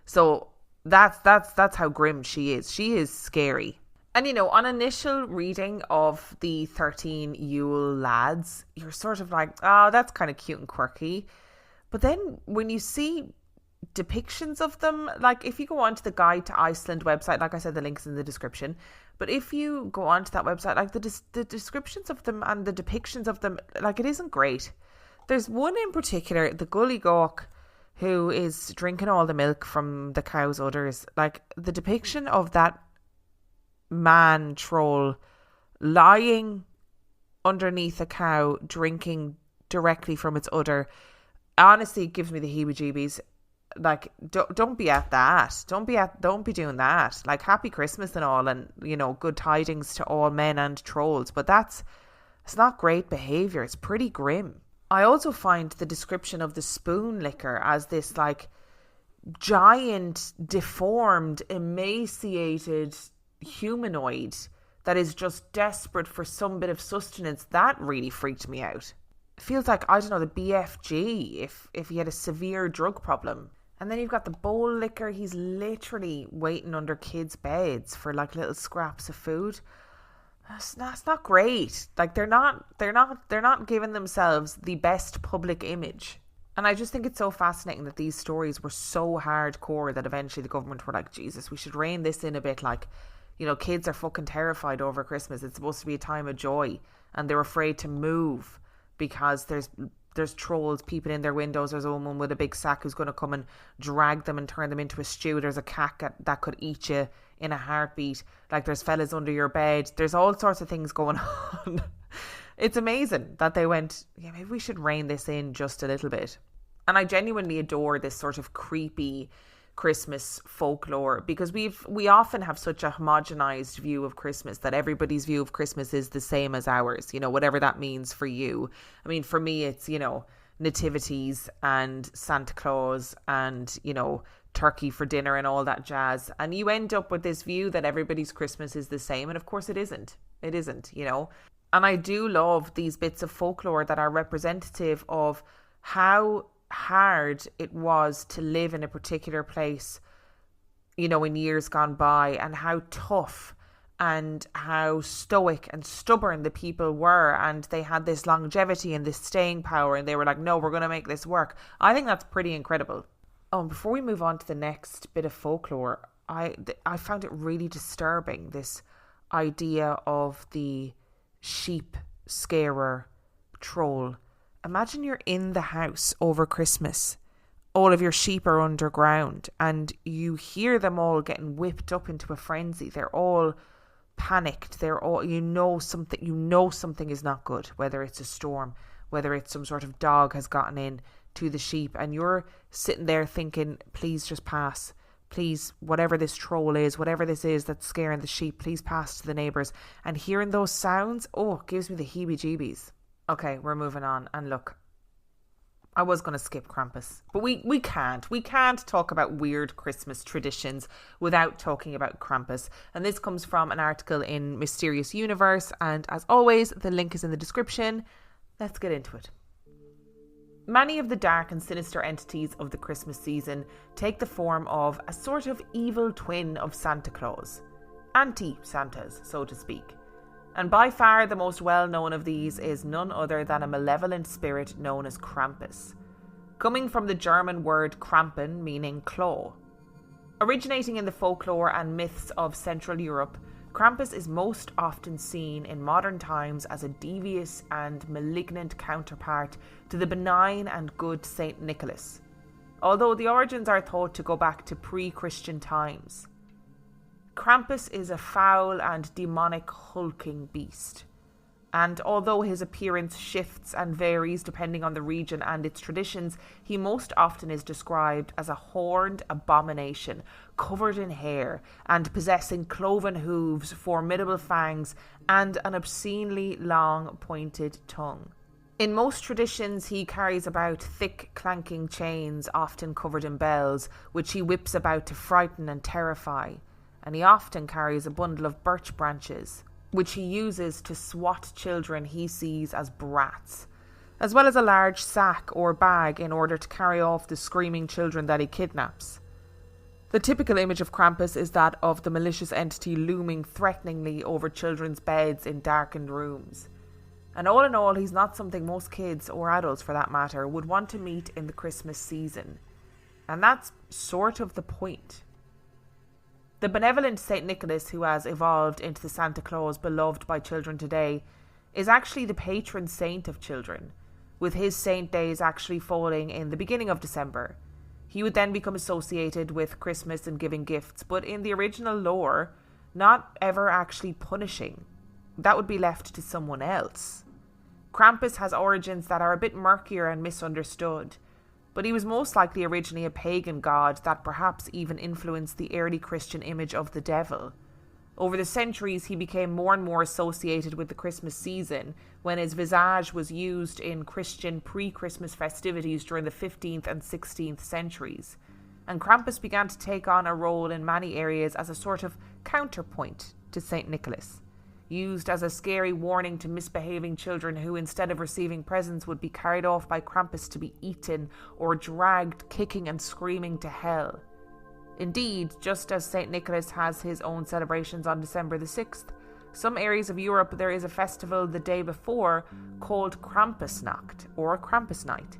So that's how grim she is. She is scary. And, you know, on initial reading of the 13 Yule Lads, you're sort of like, oh, that's kind of cute and quirky. But then when you see depictions of them, like if you go onto the Guide to Iceland website, like I said, the link's in the description. But if you go onto that website, like the descriptions of them and the depictions of them, like it isn't great. There's one in particular, the Gully Gawk, who is drinking all the milk from the cow's udders. Like the depiction of that man troll lying underneath a cow, drinking directly from its udder, honestly, it gives me the heebie-jeebies. Like, don't be at that. Don't be doing that. Like, happy Christmas and all, and, you know, good tidings to all men and trolls. But it's not great behaviour. It's pretty grim. I also find the description of the spoon licker as this, like, giant, deformed, emaciated humanoid that is just desperate for some bit of sustenance. That really freaked me out. It feels like, I don't know, the BFG if he had a severe drug problem. And then you've got the bowl licker. He's literally waiting under kids' beds for like little scraps of food. That's not great. Like they're not giving themselves the best public image. And I just think it's so fascinating that these stories were so hardcore that eventually the government were like, Jesus, we should rein this in a bit. Like, you know, kids are fucking terrified over Christmas. It's supposed to be a time of joy, and they're afraid to move because there's trolls peeping in their windows. There's a woman with a big sack who's going to come and drag them and turn them into a stew. There's a cat that could eat you in a heartbeat. Like there's fellas under your bed. There's all sorts of things going on. It's amazing that they went, yeah, maybe we should rein this in just a little bit. And I genuinely adore this sort of creepy Christmas folklore, because we often have such a homogenized view of Christmas that everybody's view of Christmas is the same as ours, you know, whatever that means for you. I mean, for me, it's, you know, nativities and Santa Claus and, you know, turkey for dinner and all that jazz. And you end up with this view that everybody's Christmas is the same. And of course it isn't. It isn't, you know. And I do love these bits of folklore that are representative of how hard it was to live in a particular place, you know, in years gone by, and how tough and how stoic and stubborn the people were, and they had this longevity and this staying power, and they were like, no, we're going to make this work. I think that's pretty incredible. Oh, and before we move on to the next bit of folklore, I found it really disturbing, this idea of the sheep scarer troll. Imagine you're in the house over Christmas. All of your sheep are underground and you hear them all getting whipped up into a frenzy. They're all panicked. They're all, you know something is not good, whether it's a storm, whether it's some sort of dog has gotten in to the sheep, and you're sitting there thinking, please just pass. Please, whatever this troll is, whatever this is that's scaring the sheep, please pass to the neighbours. And hearing those sounds, oh, it gives me the heebie-jeebies. Okay, we're moving on. And look, I was going to skip Krampus, but we can't. We can't talk about weird Christmas traditions without talking about Krampus. And this comes from an article in Mysterious Universe. And as always, the link is in the description. Let's get into it. Many of the dark and sinister entities of the Christmas season take the form of a sort of evil twin of Santa Claus. Anti-Santas, so to speak. And by far the most well-known of these is none other than a malevolent spirit known as Krampus, coming from the German word Krampen, meaning claw. Originating in the folklore and myths of Central Europe, Krampus is most often seen in modern times as a devious and malignant counterpart to the benign and good Saint Nicholas, although the origins are thought to go back to pre-Christian times. Krampus is a foul and demonic hulking beast, and although his appearance shifts and varies depending on the region and its traditions, he most often is described as a horned abomination covered in hair and possessing cloven hooves, formidable fangs, and an obscenely long pointed tongue. In most traditions, he carries about thick clanking chains, often covered in bells, which he whips about to frighten and terrify. And he often carries a bundle of birch branches, which he uses to swat children he sees as brats, as well as a large sack or bag in order to carry off the screaming children that he kidnaps. The typical image of Krampus is that of the malicious entity looming threateningly over children's beds in darkened rooms. And all in all, he's not something most kids, or adults for that matter, would want to meet in the Christmas season. And that's sort of the point. The benevolent St. Nicholas, who has evolved into the Santa Claus beloved by children today, is actually the patron saint of children, with his saint days actually falling in the beginning of December. He would then become associated with Christmas and giving gifts, but in the original lore, not ever actually punishing. That would be left to someone else. Krampus has origins that are a bit murkier and misunderstood, but he was most likely originally a pagan god that perhaps even influenced the early Christian image of the devil. Over the centuries, he became more and more associated with the Christmas season, when his visage was used in Christian pre-Christmas festivities during the 15th and 16th centuries. And Krampus began to take on a role in many areas as a sort of counterpoint to St. Nicholas, used as a scary warning to misbehaving children who, instead of receiving presents, would be carried off by Krampus to be eaten or dragged kicking and screaming to hell. Indeed, just as St. Nicholas has his own celebrations on December the 6th, some areas of Europe there is a festival the day before called Krampusnacht or Krampus Night,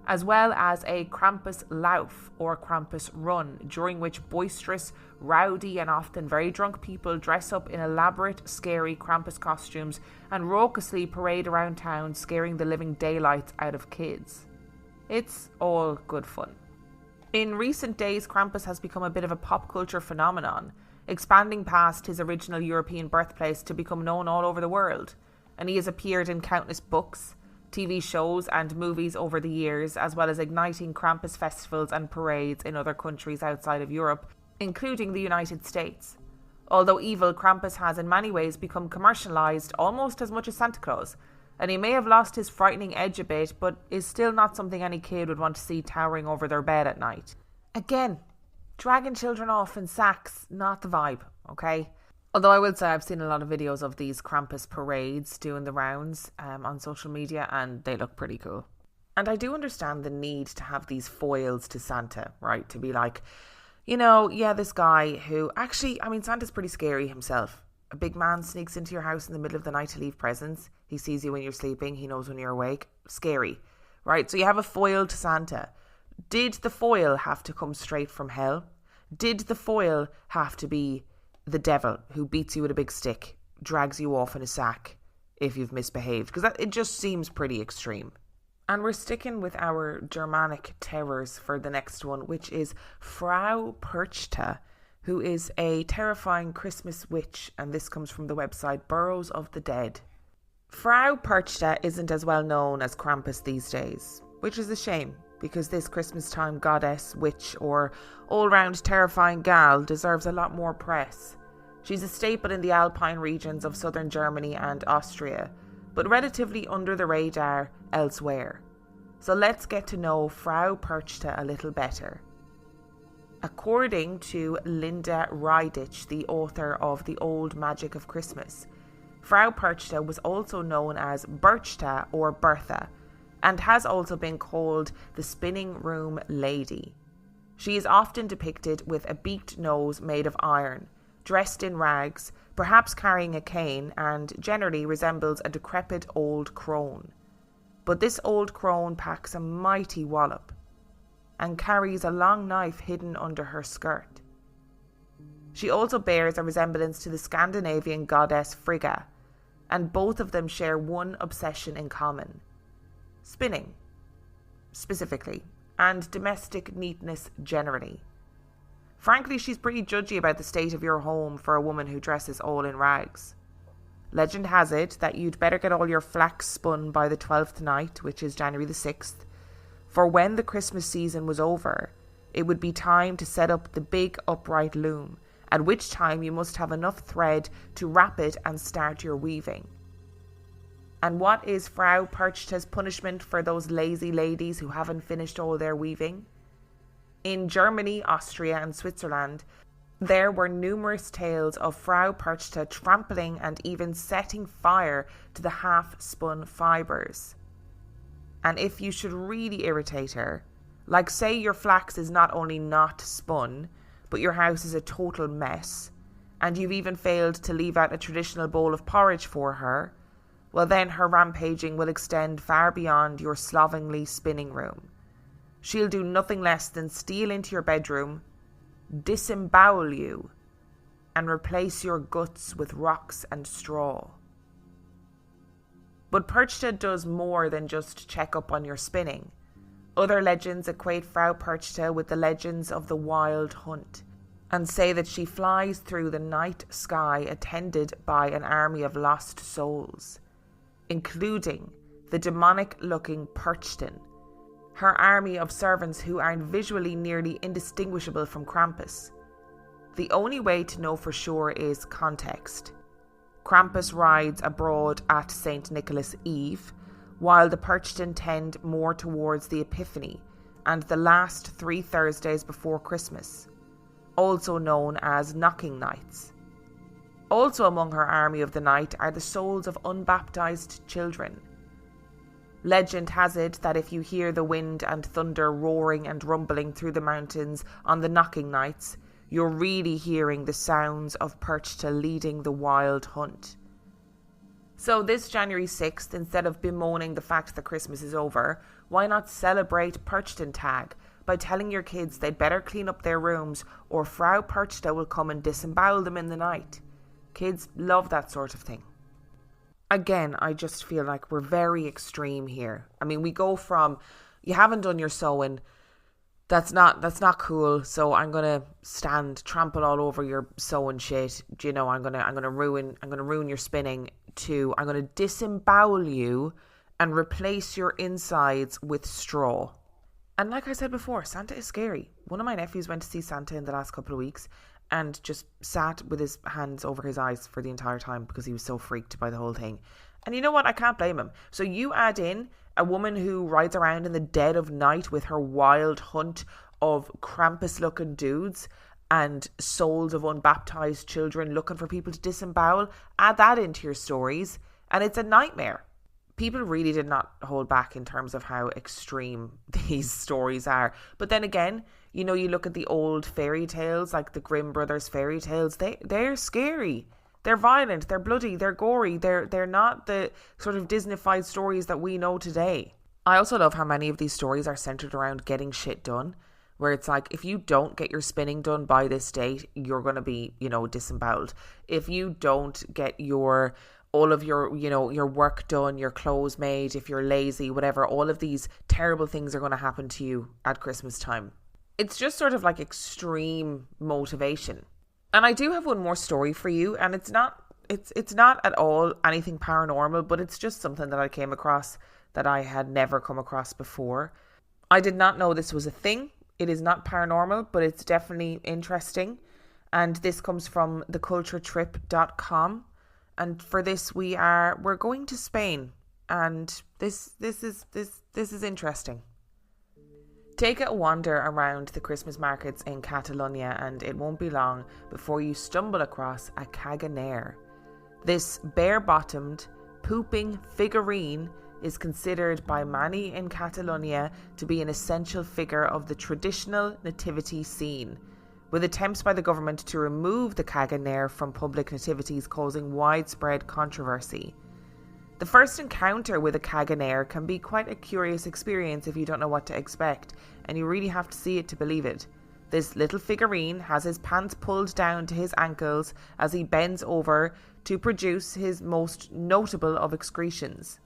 as well as a Krampuslauf or Krampus Run, during which boisterous, rowdy and often very drunk people dress up in elaborate, scary Krampus costumes and raucously parade around town, scaring the living daylights out of kids. It's all good fun. In recent days, Krampus has become a bit of a pop culture phenomenon, expanding past his original European birthplace to become known all over the world, and he has appeared in countless books, TV shows and movies over the years, as well as igniting Krampus festivals and parades in other countries outside of Europe, including the United States. Although evil, Krampus has in many ways become commercialised almost as much as Santa Claus, and he may have lost his frightening edge a bit, but is still not something any kid would want to see towering over their bed at night. Again, dragging children off in sacks, not the vibe, okay? Although I will say I've seen a lot of videos of these Krampus parades doing the rounds on social media, and they look pretty cool. And I do understand the need to have these foils to Santa, right? To be like, you know, yeah, this guy who actually, I mean, Santa's pretty scary himself. A big man sneaks into your house in the middle of the night to leave presents. He sees you when you're sleeping. He knows when you're awake. Scary, right? So you have a foil to Santa. Did the foil have to come straight from hell? Did the foil have to be the devil who beats you with a big stick, drags you off in a sack if you've misbehaved? Because it just seems pretty extreme. And we're sticking with our Germanic terrors for the next one, which is Fra Perchta, who is a terrifying Christmas witch, and this comes from the website Burrows of the Dead. Fra Perchta isn't as well known as Krampus these days, which is a shame, because this Christmas time goddess, witch, or all-round terrifying gal deserves a lot more press. She's a staple in the Alpine regions of southern Germany and Austria, but relatively under the radar elsewhere. So let's get to know Fra Perchta a little better. According to Linda Rydich, the author of The Old Magic of Christmas, Fra Perchta was also known as Perchta or Bertha, and has also been called the spinning room lady. She is often depicted with a beaked nose made of iron, dressed in rags, perhaps carrying a cane, and generally resembles a decrepit old crone. But this old crone packs a mighty wallop, and carries a long knife hidden under her skirt. She also bears a resemblance to the Scandinavian goddess Frigga, and both of them share one obsession in common: spinning, specifically, and domestic neatness generally. Frankly, she's pretty judgy about the state of your home for a woman who dresses all in rags. Legend has it that you'd better get all your flax spun by the 12th night, which is January the 6th, for when the Christmas season was over, it would be time to set up the big upright loom, at which time you must have enough thread to wrap it and start your weaving. And what is Fra Perchta's punishment for those lazy ladies who haven't finished all their weaving? In Germany, Austria and Switzerland, there were numerous tales of Fra Perchta trampling and even setting fire to the half-spun fibres. And if you should really irritate her, like say your flax is not only not spun, but your house is a total mess, and you've even failed to leave out a traditional bowl of porridge for her, well then her rampaging will extend far beyond your slovenly spinning room. She'll do nothing less than steal into your bedroom, disembowel you, and replace your guts with rocks and straw. But Perchta does more than just check up on your spinning. Other legends equate Fra Perchta with the legends of the Wild Hunt, and say that she flies through the night sky attended by an army of lost souls, including the demonic-looking Perchtin, her army of servants who are visually nearly indistinguishable from Krampus. The only way to know for sure is context. Krampus rides abroad at St. Nicholas Eve, while the Perchtin tend more towards the Epiphany and the last 3 Thursdays before Christmas, also known as knocking nights. Also among her army of the night are the souls of unbaptized children. Legend has it that if you hear the wind and thunder roaring and rumbling through the mountains on the knocking nights, you're really hearing the sounds of Perchta leading the wild hunt. So this January 6th, instead of bemoaning the fact that Christmas is over, why not celebrate Perchtin Tag by telling your kids they'd better clean up their rooms or Fra Perchta will come and disembowel them in the night. Kids love that sort of thing. Again, I just feel like we're very extreme here. I mean, we go from, you haven't done your sewing, that's not cool, so I'm gonna trample all over your sewing shit. You know, I'm gonna ruin your spinning. To I'm gonna disembowel you and replace your insides with straw. And like I said before, Santa is scary. One of my nephews went to see Santa in the last couple of weeks and just sat with his hands over his eyes for the entire time because he was so freaked by the whole thing. And you know what? I can't blame him. So you add in a woman who rides around in the dead of night with her wild hunt of Krampus-looking dudes and souls of unbaptized children looking for people to disembowel. Add that into your stories and it's a nightmare. People really did not hold back in terms of how extreme these stories are. But then again, you know, you look at the old fairy tales, like the Grimm Brothers fairy tales, they're scary. They're violent, they're bloody, they're gory. They're not the sort of Disney-fied stories that we know today. I also love how many of these stories are centered around getting shit done, where it's like, if you don't get your spinning done by this date, you're going to be, you know, disemboweled. If you don't get all of your, you know, your work done, your clothes made, if you're lazy, whatever, all of these terrible things are going to happen to you at Christmas time. It's just sort of like extreme motivation. And I do have one more story for you, and it's not at all anything paranormal, but it's just something that I came across that I had never come across before. I did not know this was a thing. It is not paranormal, but it's definitely interesting. And this comes from theculturetrip.com. And for this, we're going to Spain. And this This is interesting. Take a wander around the Christmas markets in Catalonia and it won't be long before you stumble across a kaganer. This bare-bottomed, pooping figurine is considered by many in Catalonia to be an essential figure of the traditional nativity scene, with attempts by the government to remove the kaganer from public nativities causing widespread controversy. The first encounter with a kaganer can be quite a curious experience if you don't know what to expect, and you really have to see it to believe it. This little figurine has his pants pulled down to his ankles as he bends over to produce his most notable of excretions.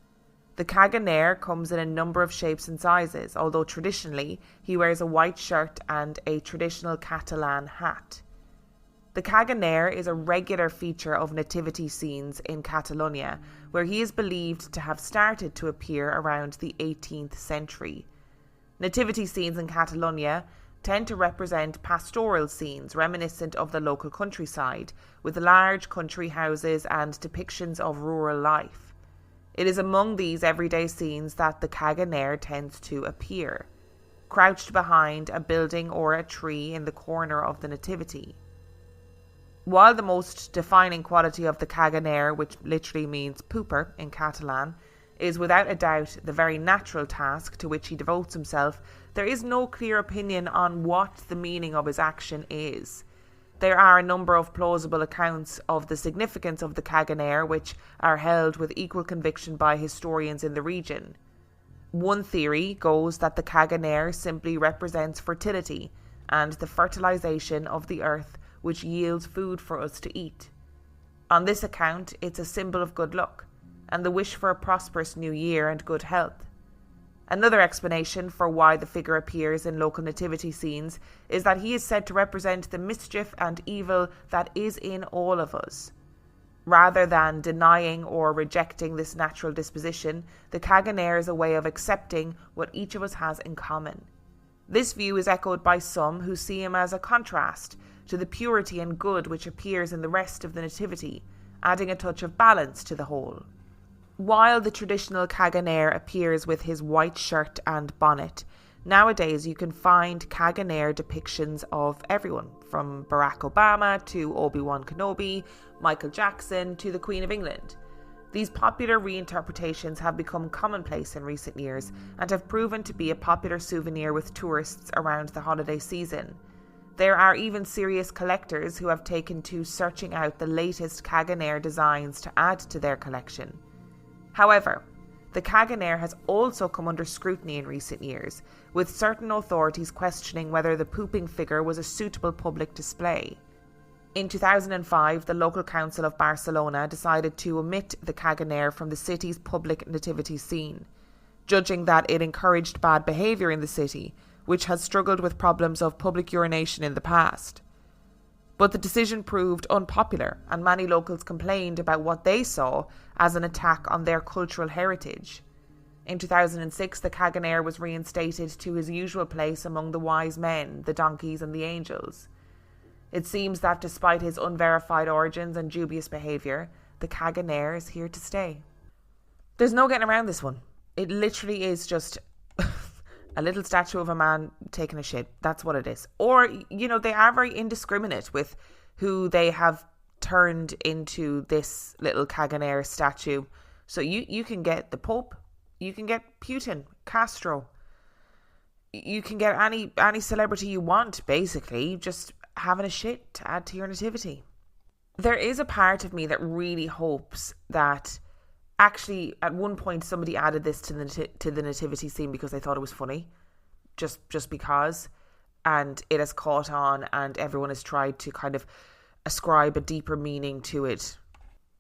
The kaganer comes in a number of shapes and sizes, although traditionally he wears a white shirt and a traditional Catalan hat. The kaganer is a regular feature of nativity scenes in Catalonia, where he is believed to have started to appear around the 18th century. Nativity scenes in Catalonia tend to represent pastoral scenes reminiscent of the local countryside, with large country houses and depictions of rural life. It is among these everyday scenes that the kaganer tends to appear, crouched behind a building or a tree in the corner of the nativity. While the most defining quality of the kaganer, which literally means pooper in Catalan, is without a doubt the very natural task to which he devotes himself, there is no clear opinion on what the meaning of his action is. There are a number of plausible accounts of the significance of the kaganer, which are held with equal conviction by historians in the region. One theory goes that the kaganer simply represents fertility and the fertilization of the earth, which yields food for us to eat. On this account, it's a symbol of good luck and the wish for a prosperous new year and good health. Another explanation for why the figure appears in local nativity scenes is that he is said to represent the mischief and evil that is in all of us. Rather than denying or rejecting this natural disposition, the kaganer is a way of accepting what each of us has in common. This view is echoed by some who see him as a contrast to the purity and good which appears in the rest of the nativity, adding a touch of balance to the whole. While the traditional kaganer appears with his white shirt and bonnet, nowadays you can find kaganer depictions of everyone, from Barack Obama to Obi-Wan Kenobi, Michael Jackson to the Queen of England. These popular reinterpretations have become commonplace in recent years and have proven to be a popular souvenir with tourists around the holiday season. There are even serious collectors who have taken to searching out the latest kaganer designs to add to their collection. However, the kaganer has also come under scrutiny in recent years, with certain authorities questioning whether the pooping figure was a suitable public display. In 2005, the local council of Barcelona decided to omit the kaganer from the city's public nativity scene, judging that it encouraged bad behaviour in the city, which has struggled with problems of public urination in the past. But the decision proved unpopular, and many locals complained about what they saw as an attack on their cultural heritage. In 2006, the kaganer was reinstated to his usual place among the wise men, the donkeys and the angels. It seems that despite his unverified origins and dubious behaviour, the kaganer is here to stay. There's no getting around this one. It literally is just a little statue of a man taking a shit. That's what it is. Or, they are very indiscriminate with who they have turned into this little kaganer statue. So you can get the Pope, you can get Putin, Castro, you can get any celebrity you want, basically, just having a shit to add to your nativity. There is a part of me that really hopes that actually, at one point, somebody added this to the nativity scene because they thought it was funny, just because, and it has caught on, and everyone has tried to kind of ascribe a deeper meaning to it.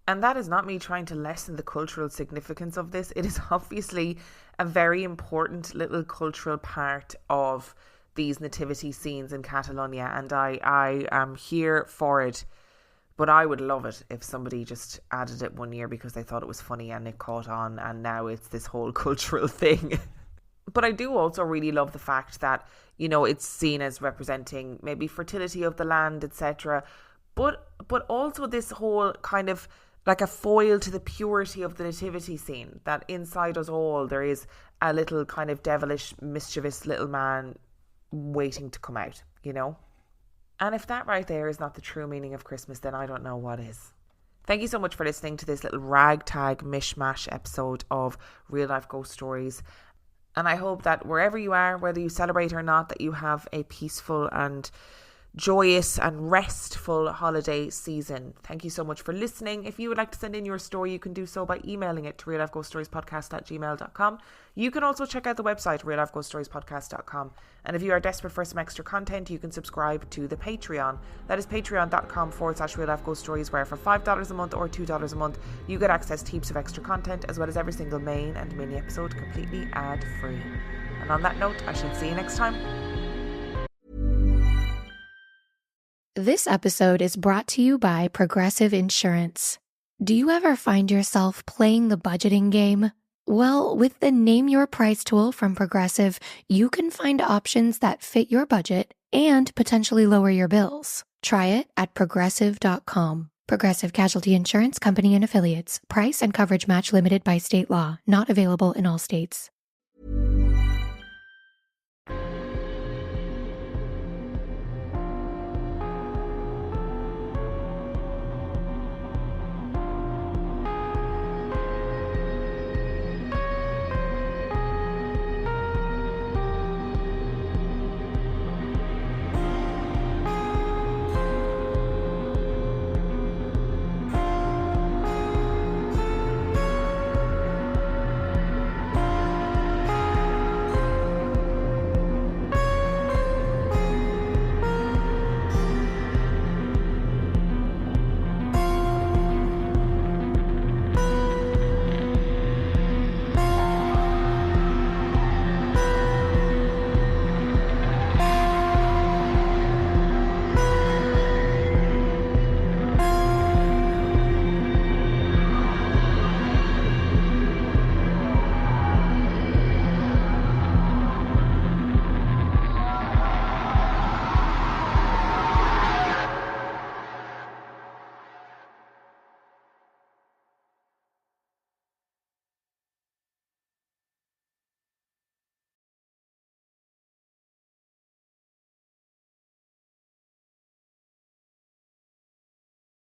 And that is not me trying to lessen the cultural significance of this. It is obviously a very important little cultural part of these nativity scenes in Catalonia, and I am here for it. But I would love it if somebody just added it one year because they thought it was funny and it caught on, and now it's this whole cultural thing. But I do also really love the fact that, it's seen as representing maybe fertility of the land, etc. But also this whole kind of like a foil to the purity of the nativity scene, that inside us all there is a little kind of devilish, mischievous little man waiting to come out, you know? And if that right there is not the true meaning of Christmas, then I don't know what is. Thank you so much for listening to this little ragtag mishmash episode of Real Life Ghost Stories. And I hope that wherever you are, whether you celebrate or not, that you have a peaceful and joyous and restful holiday season. Thank you so much for listening. If you would like to send in your story, you can do so by emailing it to reallifeghoststoriespodcast@gmail.com. You can also check out the website reallifeghoststoriespodcast.com. And if you are desperate for some extra content, you can subscribe to the Patreon. That is patreon.com/reallifeghoststories, where for $5 a month or $2 a month you get access to heaps of extra content, as well as every single main and mini episode completely ad free. And on that note, I shall see you next time. This episode is brought to you by Progressive Insurance. Do you ever find yourself playing the budgeting game? Well, with the Name Your Price tool from Progressive, you can find options that fit your budget and potentially lower your bills. Try it at Progressive.com. Progressive Casualty Insurance Company and Affiliates. Price and coverage match limited by state law. Not available in all states.